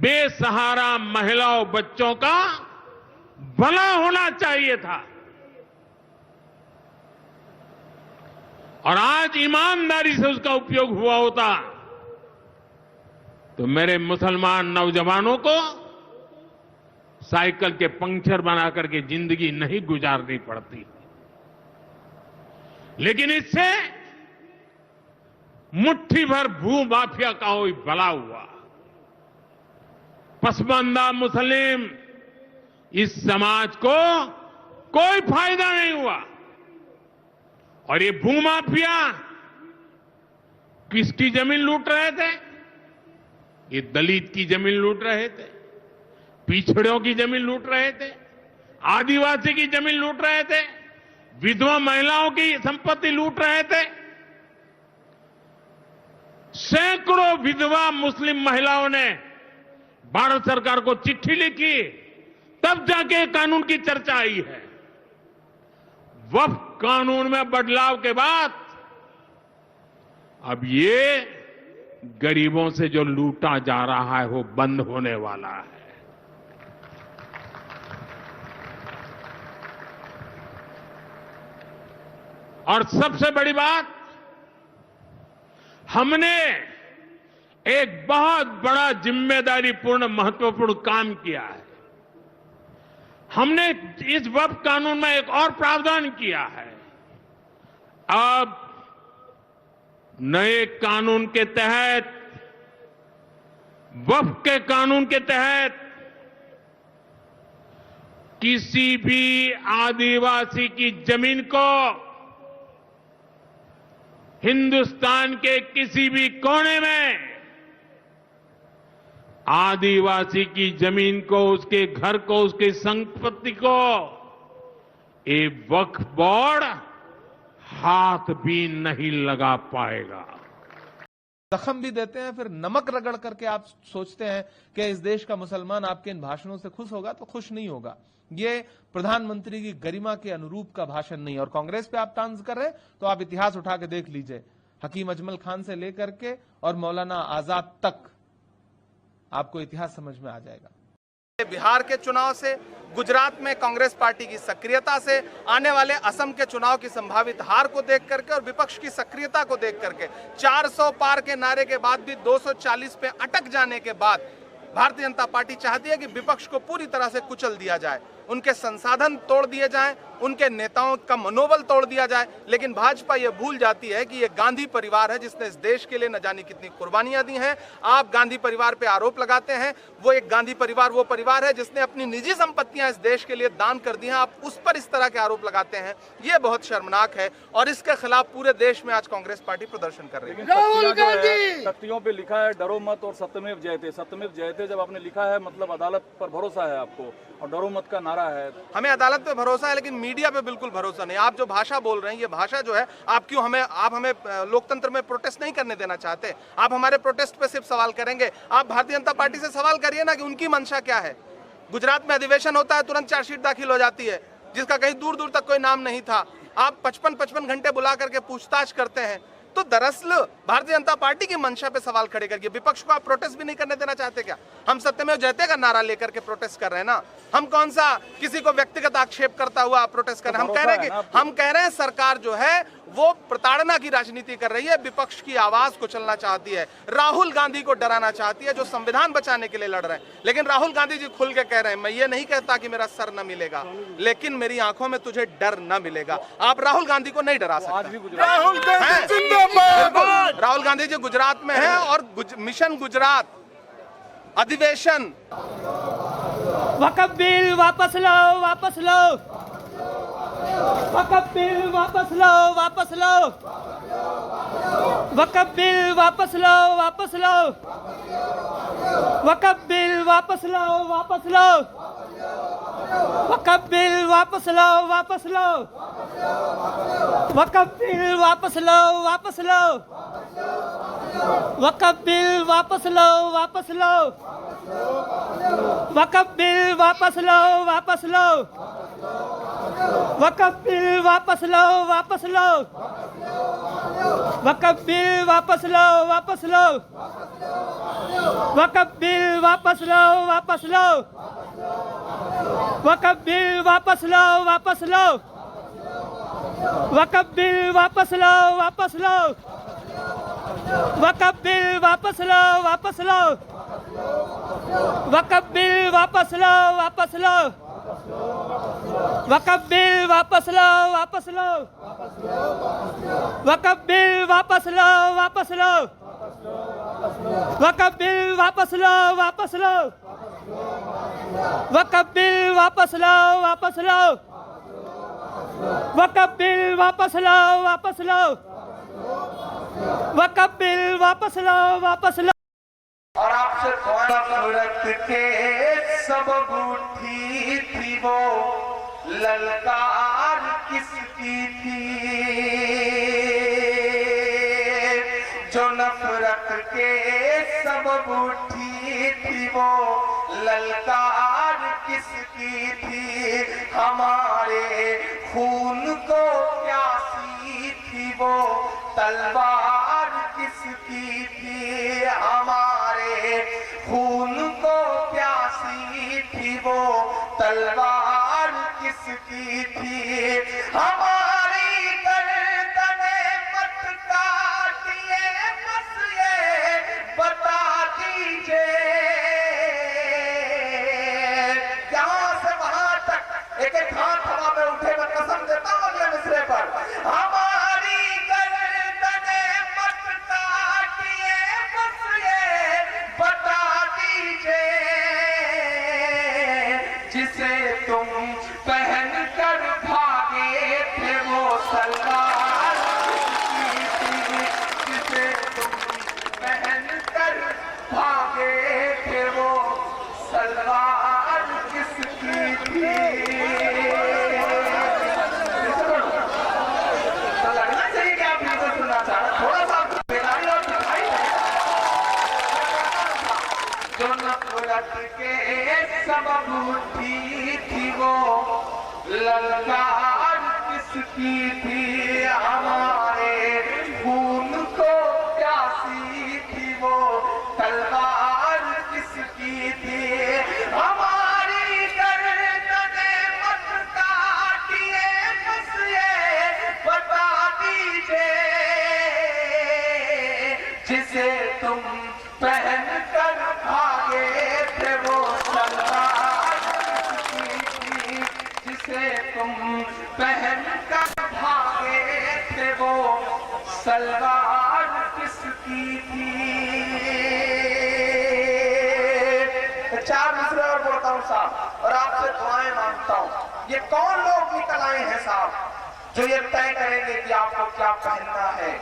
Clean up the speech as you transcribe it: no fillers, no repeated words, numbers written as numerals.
बेसहारा महिलाओं बच्चों का भला होना चाहिए था। और आज ईमानदारी से उसका उपयोग हुआ होता तो मेरे मुसलमान नौजवानों को साइकिल के पंक्चर बना करके जिंदगी नहीं गुजारनी पड़ती। लेकिन इससे मुट्ठी भर भू माफिया का ही भला हुआ। पसमानदा मुस्लिम इस समाज को कोई फायदा नहीं हुआ। और ये भूमाफिया किसकी जमीन लूट रहे थे? ये दलित की जमीन लूट रहे थे, पिछड़ों की जमीन लूट रहे थे, आदिवासी की जमीन लूट रहे थे, विधवा महिलाओं की संपत्ति लूट रहे थे। सैकड़ों विधवा मुस्लिम महिलाओं ने भारत सरकार को चिट्ठी लिखी, तब जाके कानून की चर्चा आई है। वक्फ कानून में बदलाव के बाद अब ये गरीबों से जो लूटा जा रहा है वो बंद होने वाला है। और सबसे बड़ी बात, हमने एक बहुत बड़ा जिम्मेदारीपूर्ण महत्वपूर्ण काम किया है। हमने इस वक्फ कानून में एक और प्रावधान किया है। अब नए कानून के तहत, वक्फ के कानून के तहत किसी भी आदिवासी की जमीन को हिंदुस्तान के किसी भी कोने में आदिवासी की जमीन को, उसके घर को, उसकी संपत्ति को ये वक्फ बोर्ड हाथ भी नहीं लगा पाएगा। जख्म भी देते हैं, फिर नमक रगड़ करके आप सोचते हैं कि इस देश का मुसलमान आपके इन भाषणों से खुश होगा, तो खुश नहीं होगा। ये प्रधानमंत्री की गरिमा के अनुरूप का भाषण नहीं। और कांग्रेस पे आप तांज कर रहे हैं तो आप इतिहास उठा के देख लीजिए, हकीम अजमल खान से लेकर के और मौलाना आजाद तक आपको इतिहास समझ में आ जाएगा। बिहार के चुनाव से, गुजरात में कांग्रेस पार्टी की सक्रियता से, आने वाले असम के चुनाव की संभावित हार को देख करके और विपक्ष की सक्रियता को देख करके, 400 पार के नारे के बाद भी 240 पे अटक जाने के बाद भारतीय जनता पार्टी चाहती है कि विपक्ष को पूरी तरह से कुचल दिया जाए, उनके संसाधन तोड़ दिए जाएं, उनके नेताओं का मनोबल तोड़ दिया जाए। लेकिन भाजपा ये भूल जाती है कि ये गांधी परिवार है जिसने इस देश के लिए न जाने कितनी कुर्बानियां दी हैं। आप गांधी परिवार पे आरोप लगाते हैं, वो एक गांधी परिवार वो परिवार है जिसने अपनी निजी संपत्तियां इस देश के लिए दान कर दी हैं। आप उस पर इस तरह के आरोप लगाते हैं, ये बहुत शर्मनाक है। और इसके खिलाफ पूरे देश में आज कांग्रेस पार्टी प्रदर्शन कर रही है। राहुल गांधी तख्तियों पे लिखा है डरो मत और सत्यमेव जयते। सत्यमेव जयते जब आपने लिखा है मतलब अदालत पर भरोसा है आपको, और डरो मत का नारा है। हमें अदालत पे भरोसा है लेकिन मीडिया पे बिल्कुल भरोसा नहीं। आप जो भाषा बोल रहे हैं, ये भाषा जो है, आप हमें लोकतंत्र में प्रोटेस्ट नहीं करने देना चाहते। आप हमारे प्रोटेस्ट पे सिर्फ सवाल करेंगे। आप भारतीय जनता पार्टी से सवाल करिए ना कि उनकी मंशा क्या है। गुजरात में अधिवेशन होता है, तुरंत चार्जशीट दाखिल हो जाती है, जिसका कहीं दूर दूर तक कोई नाम नहीं था। आप 55 घंटे बुला करके पूछताछ करते हैं। तो दरअसल भारतीय जनता पार्टी की मंशा पे सवाल खड़े करके विपक्ष को आप प्रोटेस्ट भी नहीं करने देना चाहते क्या? हम सत्यमेव जयते का नारा लेकर के प्रोटेस्ट कर रहे हैं ना। हम कौन सा किसी को व्यक्तिगत आक्षेप करता हुआ प्रोटेस्ट कर रहे हैं? हम कह रहे हैं सरकार जो है वो प्रताड़ना की राजनीति कर रही है, विपक्ष की आवाज को चलना चाहती है, राहुल गांधी को डराना चाहती है जो संविधान बचाने के लिए लड़ रहे हैं। लेकिन राहुल गांधी जी खुल के कह रहे हैं, मैं ये नहीं कहता कि मेरा सर न मिलेगा, लेकिन मेरी आंखों में तुझे डर न मिलेगा। आप राहुल गांधी को नहीं डरा सकते। राहुल गांधी जी गुजरात में है और मिशन गुजरात अधिवेशन। वक़्फ़ बिल वापस लो, वापस लो। वक़्फ़ बिल वापस लो, वापस लो। वक़्फ़ बिल वापस लो, वापस लो। वक़्फ़ बिल वापस लो, वापस लो। वक़्फ़ बिल वापस लो, वापस लो। वक़्फ़ बिल वापस लो, वापस लो। वक़्फ़ बिल वापस लो, वापस लो। वक़्फ़ बिल वापस लो, वापस लो। वक़्फ़ बिल वापस लो, वापस लो। वक़्फ़ बिल वापस लो, वापस लो। वक़्फ़ बिल वापस लो, वापस लो। वक़्फ़ बिल वापस लो, वापस लो। वक़्फ़ बिल वापस लो, वापस लो। वक़्फ़ बिल वापस लो, वापस लो। वक़्फ़ बिल वापस लो, वापस लो। वक़्फ़ बिल वापस लो, वापस लो। वक़्फ़ बिल वापस लो, वापस लो। वक़्फ़ बिल वापस लो, वापस लो। वक़्फ़ बिल वापस लो, वापस लो। वक़्फ़ बिल वापस लो, वापस लो। वक़्फ़ बिल वापस लो, वापस लो। और आपसे नफरत के सब रूठी थी वो ललकार किसकी थी, जो नफरत के सब रूठी थी वो ललकार किसकी थी, हमारे खून को प्यासी थी वो तलवार किसकी थी, हमारे खून को प्यासी थी वो तलवार किसकी थी, हमारी गर्दने मत काटिए बस ये बता दीजिए, यहाँ से वहां तक एक एक हाथ हवा में उठे, मैं कसम देता हूँ अगले मिसरे पर, हमारी गर्दने मत काटिए बस ये बता दीजिए, जिसे तुम पहन कर भागे थे वो सलवार किसकी थी, जिसे तुम पहन कर भागे थे वो सलवार किसकी थी। तो लगना चाहिए कि आप बिल्कुल सुनना चाह रहे, थोड़ा सा बेदारी और दिखाई है। जो नफरत के सबब उठी थी वो ललकार किसकी थी, हमारे खून को प्यासी थी वो तलवार किसकी थी, हमारी गर्दने मत काटिए बस ये बता दीजिए, जिसे तुम पहन कर भागे थे वो सलवार किसकी थी, जिसे तुम पहन कर भागे थे वो सलवार किसकी थी। चार मिसरे और बोलता हूँ साहब, और आपसे दुआएं मांगता हूँ, ये कौन लोग निकल आए हैं साहब जो ये तय करेंगे कि आपको क्या पहनना है।